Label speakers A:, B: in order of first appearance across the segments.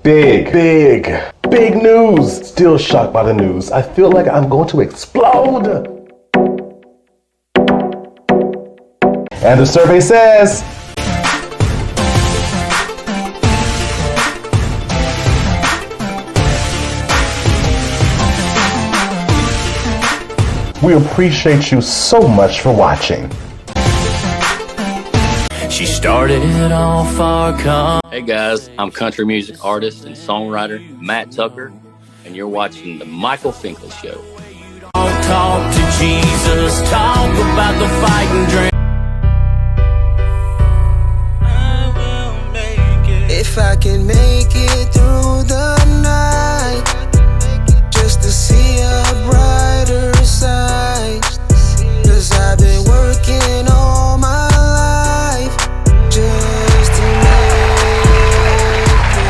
A: Big news. Still shocked by the news. I feel like I'm going to explode. And the survey says, we appreciate you so much for watching.
B: She started off our Hey guys, I'm country music artist and songwriter Matt Tucker, and you're watching the Michael Finkley Show. Talk to Jesus, talk about the fight and drink. I will make it. If I can make it through the night, just to see a brighter side, 'cause I've been working all my life just to make it.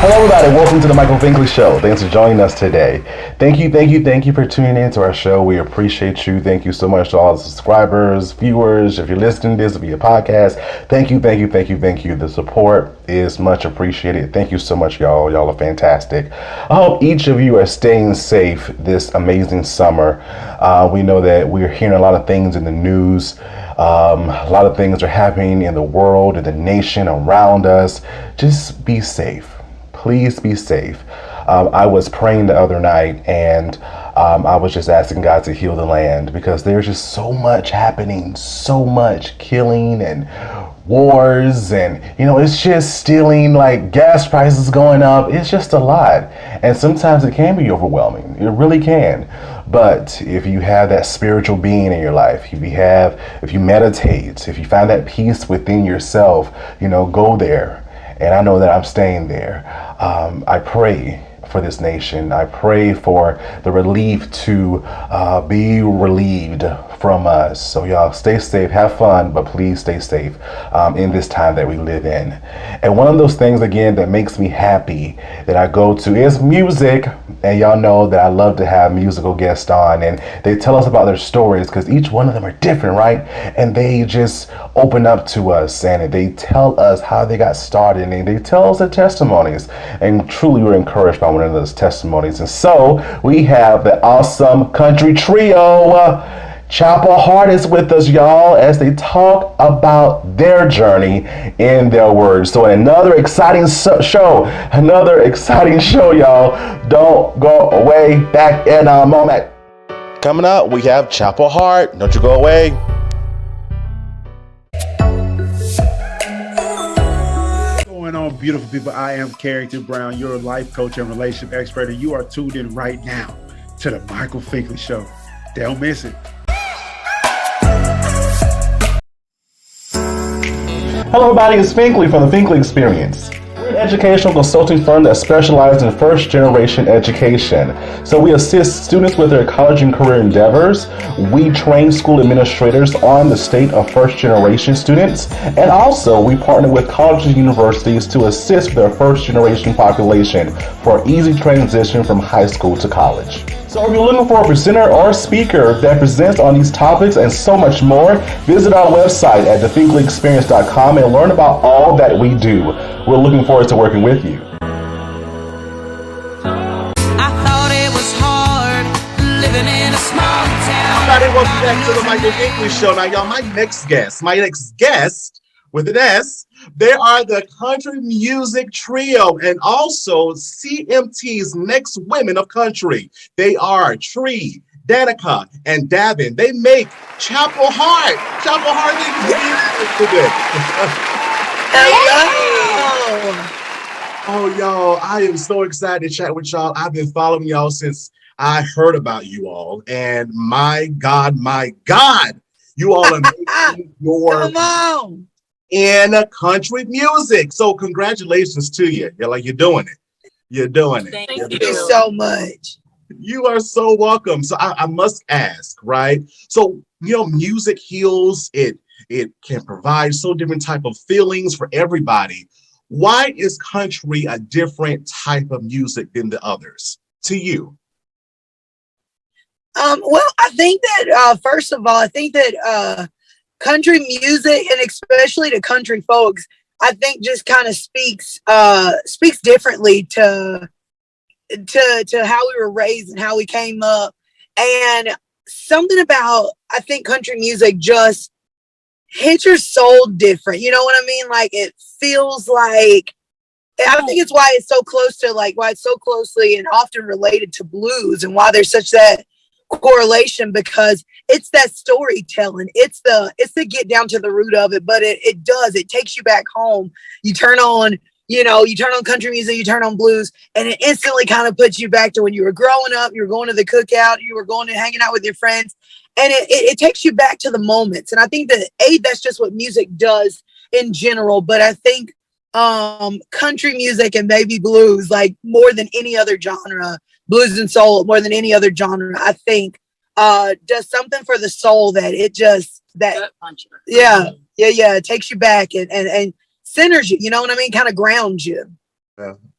A: Hello everybody, welcome to the Michael Finkley Show. Thanks for joining us today. Thank you for tuning in to our show. We appreciate you. Thank you so much to all the subscribers, viewers. If you're listening to this via podcast, thank you. The support is much appreciated. Thank you so much, y'all. Y'all are fantastic. I hope each of you are staying safe this amazing summer. We know that we're hearing a lot of things in the news. A lot of things are happening in the world, in the nation, around us. Just be safe. Please be safe. I was praying the other night, and I was just asking God to heal the land, because there's just so much happening, so much killing and wars, and it's just stealing, like gas prices going up. It's just a lot, and sometimes it can be overwhelming. It really can. But if you have that spiritual being in your life, if you meditate, if you find that peace within yourself, go there. And I know that I'm staying there. I pray for this nation. I pray for the relief to be relieved from us. So y'all stay safe, have fun, but please stay safe in this time that we live in. And one of those things, again, that makes me happy that I go to is music. And y'all know that I love to have musical guests on, and they tell us about their stories, because each one of them are different, right? And they just open up to us, and they tell us how they got started, and they tell us their testimonies. And truly we're encouraged by one of those testimonies. And so we have the awesome country trio, Hart is with us, y'all, as they talk about their journey in their words. So another exciting show, y'all. Don't go away. Back in a moment. Coming up, we have Hart. Don't you go away.
C: What's going on, beautiful people? I am Tre D, your life coach and relationship expert, and you are tuned in right now to the Michael Finkley Show. Don't miss it.
A: Hello everybody, it's Finkley from the Finkle Experience. We're an educational consulting firm that specializes in first generation education. So we assist students with their college and career endeavors. We train school administrators on the state of first generation students. And also we partner with colleges and universities to assist their first generation population for easy transition from high school to college. So if you're looking for a presenter or a speaker that presents on these topics and so much more, visit our website at thefinkleexperience.com and learn about all that we do. We're looking forward to working with you.
D: I thought it was hard living in a small town.
E: Everybody, welcome back to the Michael Finkley Show. Now, y'all, my next guest with an S, they are the country music trio and also CMT's Next Women of Country. They are Tre, Danica, and Davin. They make chapelhart. Chapelhart Oh, y'all, I am so excited to chat with y'all. I've been following y'all since I heard about you all. And my God, you all are making your in country music. So congratulations to you. You're doing it. You're doing it.
F: Thank you so much.
E: You are so welcome. So I must ask, right? So, music heals. It can provide so different type of feelings for everybody. Why is country a different type of music than the others to you?
F: Well, I think that, first of all, country music, and especially the country folks, I think just kind of speaks differently to how we were raised and how we came up. And something about, I think country music just hits your soul different. You know what I mean? Like, it feels like, I think it's why it's so close to, like, why it's so closely and often related to blues, and why there's such that correlation, because it's that storytelling. It's the get down to the root of it, but it takes you back home. You turn on country music, you turn on blues, and it instantly kind of puts you back to when you were growing up, you were going to the cookout, you were going and hanging out with your friends, and it takes you back to the moments. And I think that that's just what music does in general. But I think country music and maybe blues, like more than any other genre, blues and soul more than any other genre, I think does something for the soul that it just it takes you back and centers you, you know what I mean, kind of grounds you.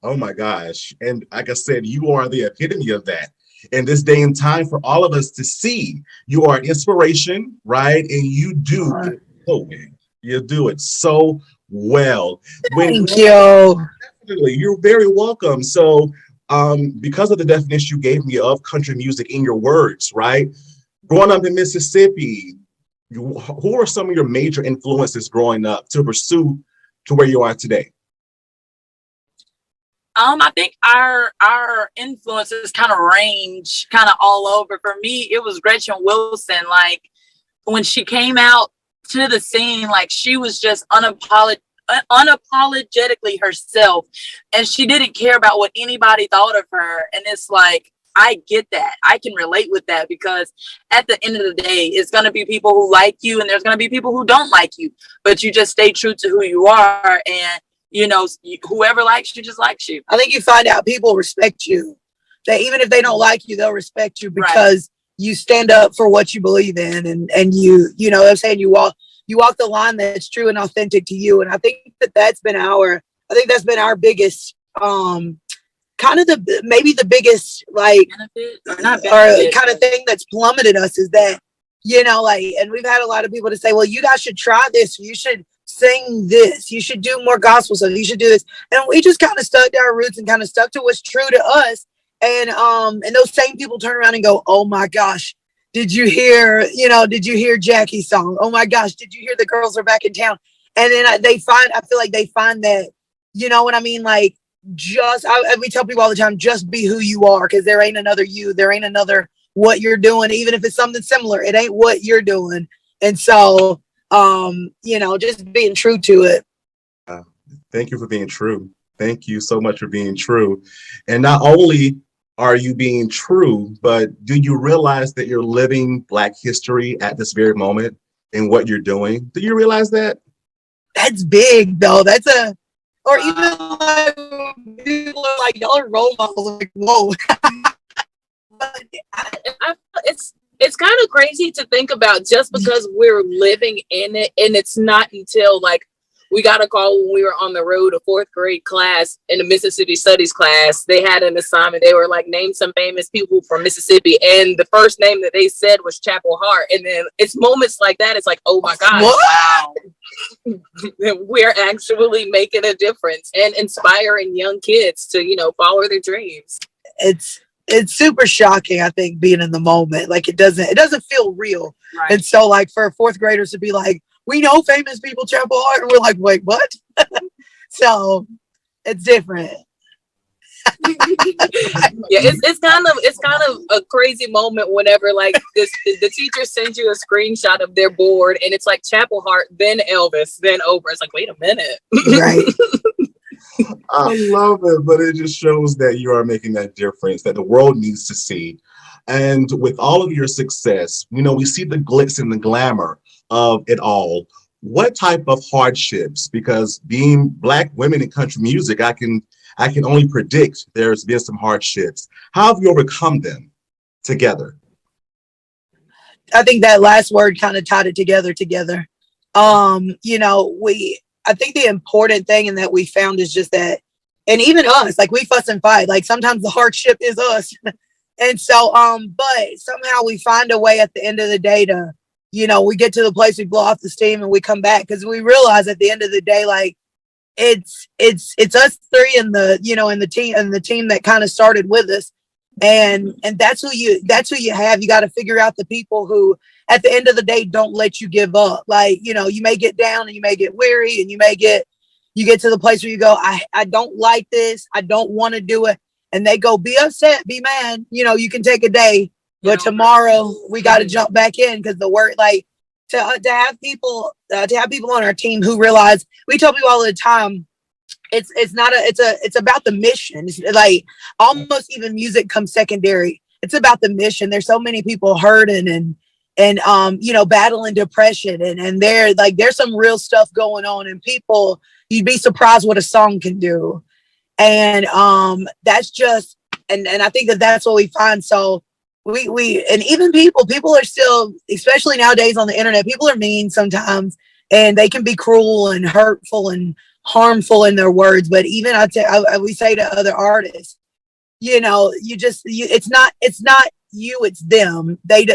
E: Oh my gosh. And like I said, you are the epitome of that in this day and time for all of us to see. You are an inspiration, right? And you do it so well. You do it so well.
F: Thank you.
E: Definitely, you're very welcome. So because of the definition you gave me of country music in your words, right? Growing up in Mississippi, who are some of your major influences growing up to pursue to where you are today?
G: I think our influences kind of range kind of all over. For me, it was Gretchen Wilson. Like, when she came out to the scene, like, she was just unapologetically herself, and she didn't care about what anybody thought of her. And it's like, I get that. I can relate with that, because at the end of the day, it's going to be people who like you, and there's going to be people who don't like you, but you just stay true to who you are. And whoever likes you just likes you.
F: I think you find out people respect you, that even if they don't like you, they'll respect you because you stand up for what you believe in, and you know what I'm saying, you walk the line that's true and authentic to you. And I think that's been our biggest kind of the biggest, like, benefit, or kind of thing that's plummeted us, is that, and we've had a lot of people to say, well, you guys should try this, you should sing this, you should do more gospel stuff, you should do this. And we just kind of stuck to our roots and kind of stuck to what's true to us. And those same people turn around and go, oh my gosh, did you hear Jackie's song? Oh my gosh, did you hear The Girls Are Back in Town? And then I feel like they find that, you know what I mean? Like, we tell people all the time, just be who you are, because there ain't another you. There ain't another what you're doing. Even if it's something similar, it ain't what you're doing. And so, just being true to it.
E: Thank you for being true. Thank you so much for being true. And not only are you being true, but do you realize that you're living Black history at this very moment in what you're doing? Do you realize that? That's
F: big, though. Or even like people are like, y'all are role models. Like, whoa.
G: But it's kind of crazy to think about, just because we're living in it. And it's not until, like, we got a call when we were on the road, a 4th grade class in the Mississippi Studies class. They had an assignment. They were like, name some famous people from Mississippi. And the first name that they said was Chapel Hart. And then it's moments like that. It's like, oh my God. Wow. We're actually making a difference and inspiring young kids to, follow their dreams.
F: It's super shocking, I think, being in the moment. Like, it doesn't feel real.
G: Right.
F: And so, like, for 4th graders to be like, we know famous people, Chapel Hart, and we're like, wait, what? So it's different.
G: Yeah, it's kind of a crazy moment whenever, like, the teacher sends you a screenshot of their board and it's like Chapel Hart, then Elvis, then Oprah. It's like, wait a minute.
F: Right.
E: I love it, but it just shows that you are making that difference that the world needs to see. And with all of your success, we see the glitz and the glamour of it all. What type of hardships? Because being Black women in country music, I can only predict there's been some hardships. How have you overcome them together?
F: I think that last word kind of tied it together. I think the important thing in that we found is just that, and even us, like, we fuss and fight. Like, sometimes the hardship is us. And so, but somehow we find a way at the end of the day to, we get to the place, we blow off the steam and we come back, because we realize at the end of the day, like, it's us three and the team that kind of started with us. And that's who you have. You got to figure out the people who at the end of the day don't let you give up. Like, you may get down and you may get weary and you get to the place where you go, I don't like this. I don't want to do it. And they go, be upset, be mad. You can take a day, but tomorrow we got to jump back in, because the work, like to have people on our team who realize, we tell people all the time, it's about the mission. It's like almost even music comes secondary. It's about the mission. There's so many people hurting and battling depression and there's some real stuff going on, and people, you'd be surprised what a song can do. And that's just, and I think that's what we find. So we and even people are still, especially nowadays on the internet, people are mean sometimes, and they can be cruel and hurtful and harmful in their words. But even we say to other artists, it's not you, it's them. They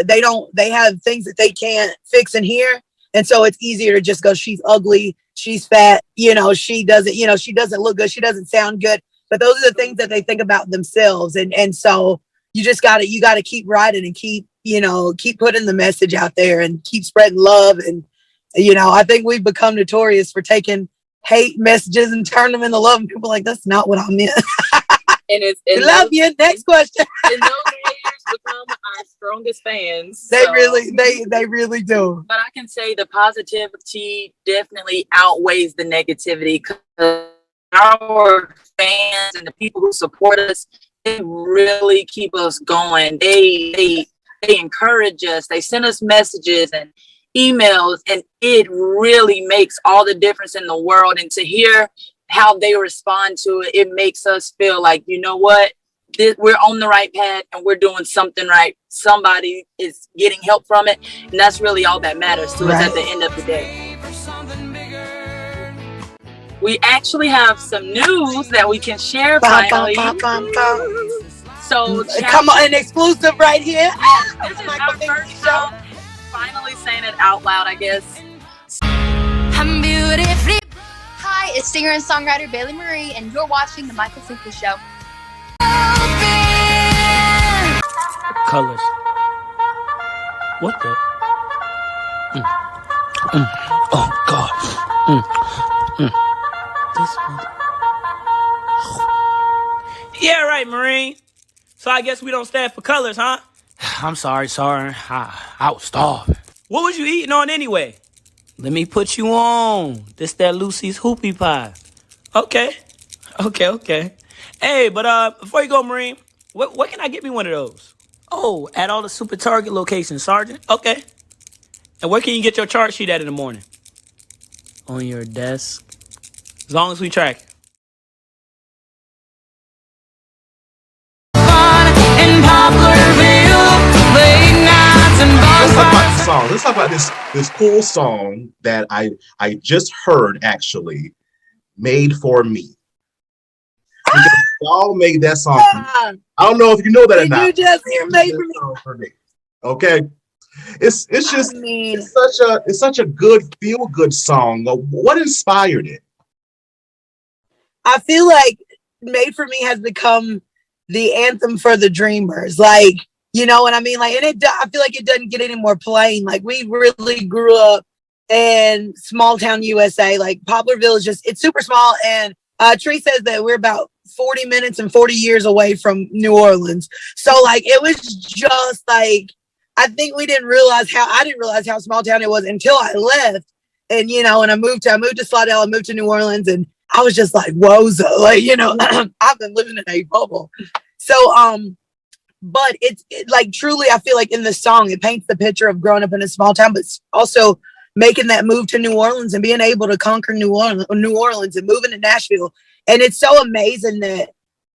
F: have things that they can't fix and hear, and so it's easier to just go, she's ugly, she's fat, she doesn't look good, she doesn't sound good. But those are the things that they think about themselves, and so you gotta keep writing and keep putting the message out there and keep spreading love. And I think we've become notorious for taking hate messages and turn them into love, and people are like, that's not what I meant.
G: And
F: love you. Next question.
G: And those haters become our strongest fans.
F: They really do.
G: But I can say the positivity definitely outweighs the negativity, because our fans and the people who support us, they really keep us going. They encourage us. They send us messages and emails, and it really makes all the difference in the world. And to hear how they respond to it, it makes us feel like, you know what, we're on the right path and we're doing something right. Somebody is getting help from it, and that's really all that matters to us at the end of the day. We actually have some news that we can share finally. So
F: come on, an exclusive right here.
G: This is our first show. Finally saying it out loud, I guess.
H: I'm beautifully. Hi, it's singer and songwriter Bailey Marie, and you're watching The Michael Finkley Show.
I: Colors. What the? Oh, God. This one. Yeah, right, Marine. So I guess we don't stand for colors, huh? I'm sorry. I was starving. What was you eating on anyway? Let me put you on. This that Lucy's hoopie pie. Okay. Hey, but before you go, Marine, what can I get me one of those? Oh, at all the Super Target locations, Sergeant. Okay. And where can you get your chart sheet at in the morning? On your desk. As long as we track it.
E: Let's talk about this cool song that I just heard, actually, Made for Me. Because y'all made that song. I don't know if you know that or not.
F: Did you just hear Made for Me?
E: Okay. It's just, it's such a good, feel good song. What inspired it?
F: I feel like Made for Me has become the anthem for the dreamers. Like, you know what I mean? Like, and I feel like it doesn't get any more plain. Like, we really grew up in small town USA. Like, Poplarville is it's super small. And Tre says that we're about 40 minutes and 40 years away from New Orleans. So, like, it was just like, I think I didn't realize how small town it was until I left. And, and I moved to Slidell, I moved to New Orleans, and I was just like, whoa, like, I've been living in a bubble. So, but it's like, truly, I feel like in the song, it paints the picture of growing up in a small town, but also making that move to New Orleans and being able to conquer New Orleans and moving to Nashville. And it's so amazing that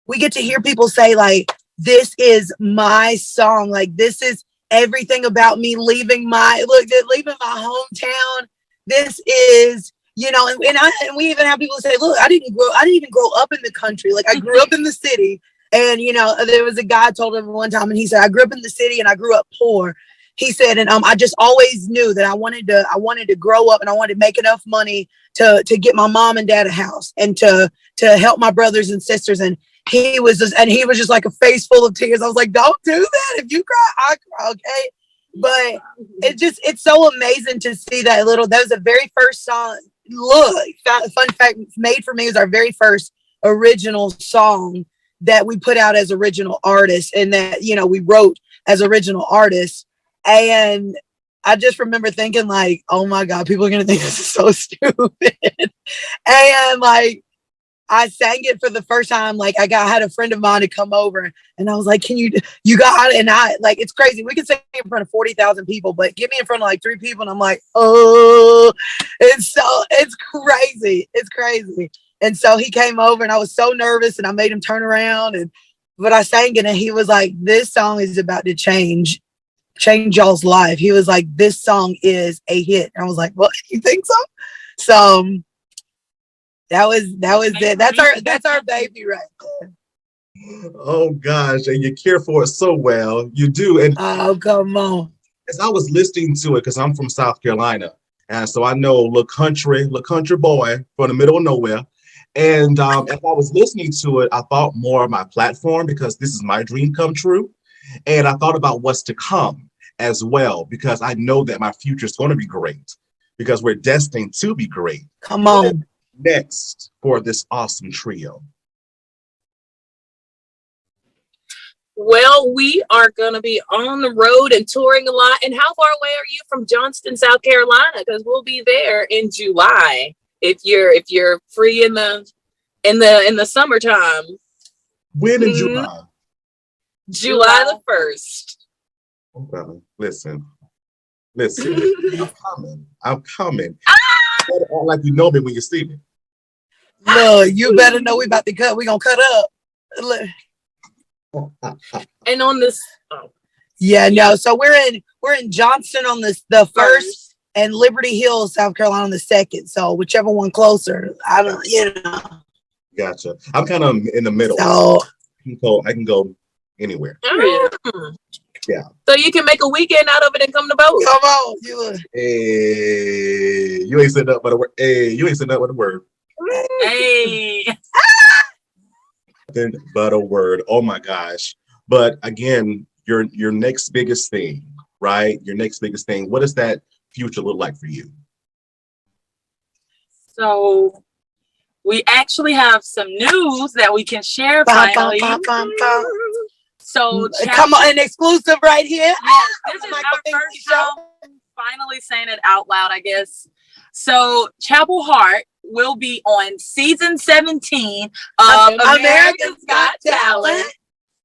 F: we get to hear people say, like, this is my song. Like, this is everything about me leaving my hometown. This is, and we even have people say, look, I didn't even grow up in the country. Like, I grew up in the city. And, there was a guy I told him one time, and he said, I grew up in the city and I grew up poor. he said, and I just always knew that I wanted to grow up and I wanted to make enough money to get my mom and dad a house and to help my brothers and sisters. And he was just like a face full of tears. I was like, don't do that. If you cry, I cry, okay? But it's so amazing to see that was the very first song. Look, fun fact, Made for Me was our very first original song that we put out as original artists, and that, you know, we wrote as original artists. And I just remember thinking like, oh my God, people are going to think this is so stupid. And like, I sang it for the first time. Like I had a friend of mine to come over and I was like, you got it? And I like, it's crazy. We can sing in front of 40,000 people, but get me in front of like 3 people. And I'm like, oh, it's crazy. It's crazy. And so he came over and I was so nervous and I made him turn around but I sang it and he was like, this song is about to change y'all's life. He was like, this song is a hit. And I was like, what, you think so? So that was it. That's our baby right there.
E: Oh gosh, and you care for it so well. You do. And
F: oh, come on.
E: As I was listening to it, because I'm from South Carolina, and so I know little country boy from the middle of nowhere. And as I was listening to it, I thought more of my platform, because this is my dream come true. And I thought about what's to come as well, because I know that my future is going to be great, because we're destined to be great.
F: Come on.
E: Next for this awesome trio?
G: Well, we are going to be on the road and touring a lot. And how far away are you from Johnston, South Carolina? Because we'll be there in July. If you're free in the summertime.
E: When in July?
G: July the 1st.
E: Okay, listen. I'm coming. Like you know me when you see me.
F: Look, you better know we about to cut. We gonna cut up.
G: And on this,
F: yeah, no. So we're in Johnston on the first, and Liberty Hill, South Carolina on the second. So whichever one closer, I don't, you know.
E: Gotcha. I'm kind of in the middle.
F: So
E: I can go anywhere. Yeah.
G: So you can make a weekend out of it and come to both.
F: Come on,
E: you ain't said nothing but a word. Hey, you ain't said nothing but a word.
G: Hey.
E: Nothing but a word. Oh my gosh. But again, your next biggest thing, right? Your next biggest thing. What does that future look like for you?
G: So we actually have some news that we can share finally. So
F: come on, an exclusive right here.
G: Yes, this is our first time finally saying it out loud, I guess. So Chapel Hart will be on season 17 of America's Got Talent.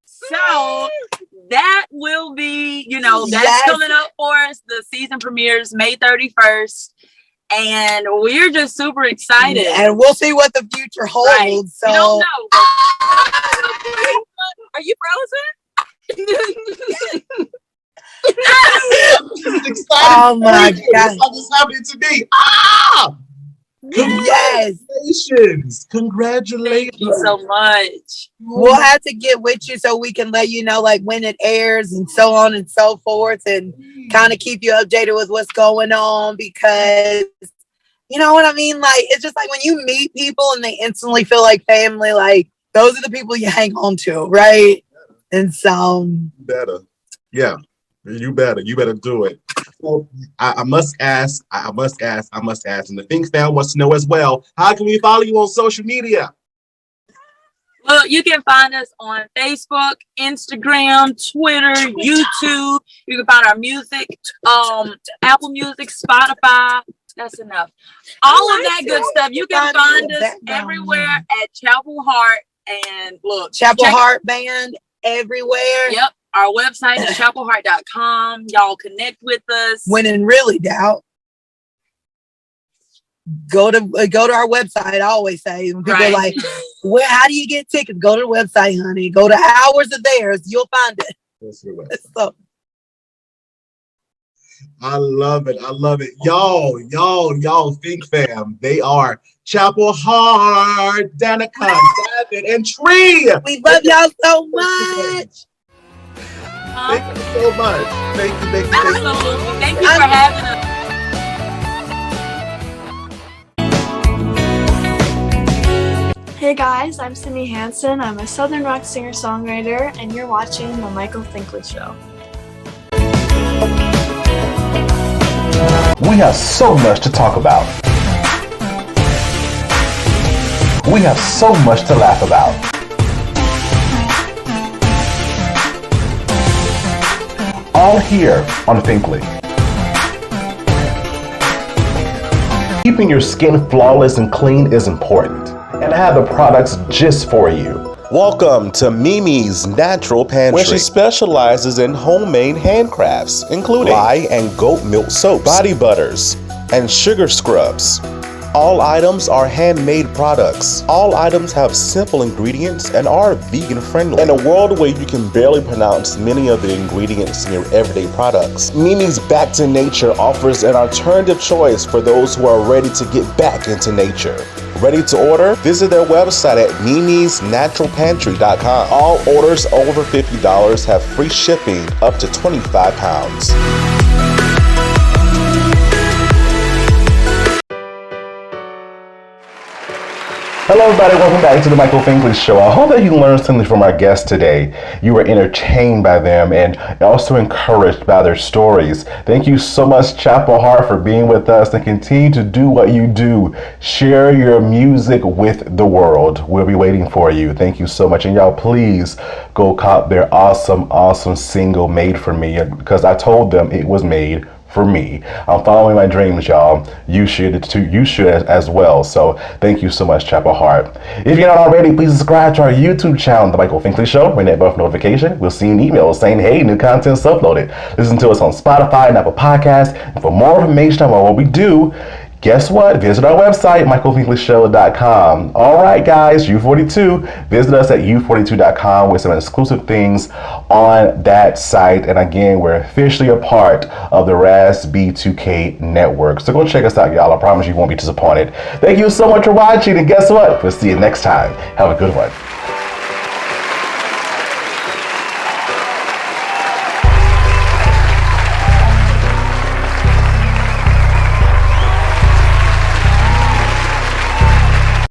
G: So that will be, that's coming up for us. The season premieres May 31st. And we're just super excited.
F: And we'll see what the future holds.
G: Right.
F: So
G: we don't know. Are you frozen?
F: Oh my God.
E: What's happening to me?
F: Yes.
E: Congratulations.
G: Thank you so much.
F: We'll have to get with you so we can let you know like when it airs and so on and so forth, and kind of keep you updated with what's going on, because you know what I mean? Like, it's just like when you meet people and they instantly feel like family, like those are the people you hang on to, right? And so
E: you better do it. So I must ask, and the Think fan wants to know as well, how can we follow you on social media?
G: Well, you can find us on Facebook, Instagram, Twitter, YouTube. You can find our music, Apple Music, Spotify. That's enough. All of that good stuff. You can find us everywhere at Chapel Hart. And look,
F: Chapel Hart Band everywhere.
G: Yep. Our website is chapelhart.com. Y'all connect with us.
F: When in really doubt, go to our website. I always say when people are like, how do you get tickets? Go to the website, honey. Go to Ours or Theirs. You'll find it.
E: That's your website. So, I love it. Y'all Think fam. They are Chapel Hart, Danica, David, and Tre.
F: We love y'all so much.
E: Thank you so much. Thank you.
G: Absolutely. Thank you for having us.
J: Hey guys, I'm Sydney Hansen. I'm a Southern rock singer-songwriter, and you're watching The Michael Finkley Show.
A: We have so much to talk about. We have so much to laugh about. All here on Finkley. Keeping your skin flawless and clean is important, and I have the products just for you.
K: Welcome to Mimi's Natural Pantry, where she specializes in homemade handcrafts, including lye and goat milk soaps, body butters, and sugar scrubs. All items are handmade products. All items have simple ingredients and are vegan friendly. In a world where you can barely pronounce many of the ingredients in your everyday products, Mimi's Back to Nature offers an alternative choice for those who are ready to get back into nature. Ready to order? Visit their website at mimisnaturalpantry.com. All orders over $50 have free shipping up to 25 pounds.
A: Hello everybody, welcome back to the Michael Finkley Show. I hope that you learned something from our guests today. You were entertained by them and also encouraged by their stories. Thank you so much, Hart, for being with us, and continue to do what you do. Share your music with the world. We'll be waiting for you. Thank you so much. And y'all, please go cop their awesome single, Made For Me, because I told them it was made for me. I'm following my dreams, y'all. You should too. You should as well. So thank you so much, Hart. If you're not already, please subscribe to our YouTube channel, The Michael Finkley Show. Ring that bell for notification. We'll see an email saying, hey, new content's uploaded. Listen to us on Spotify and Apple Podcasts. And for more information about what we do, guess what? Visit our website, michaelfinkleyshow.com. All right, guys, YOU42. Visit us at YOU42.com with some exclusive things on that site. And again, we're officially a part of the RAS B2K network. So go check us out, y'all. I promise you won't be disappointed. Thank you so much for watching. And guess what? We'll see you next time. Have a good one.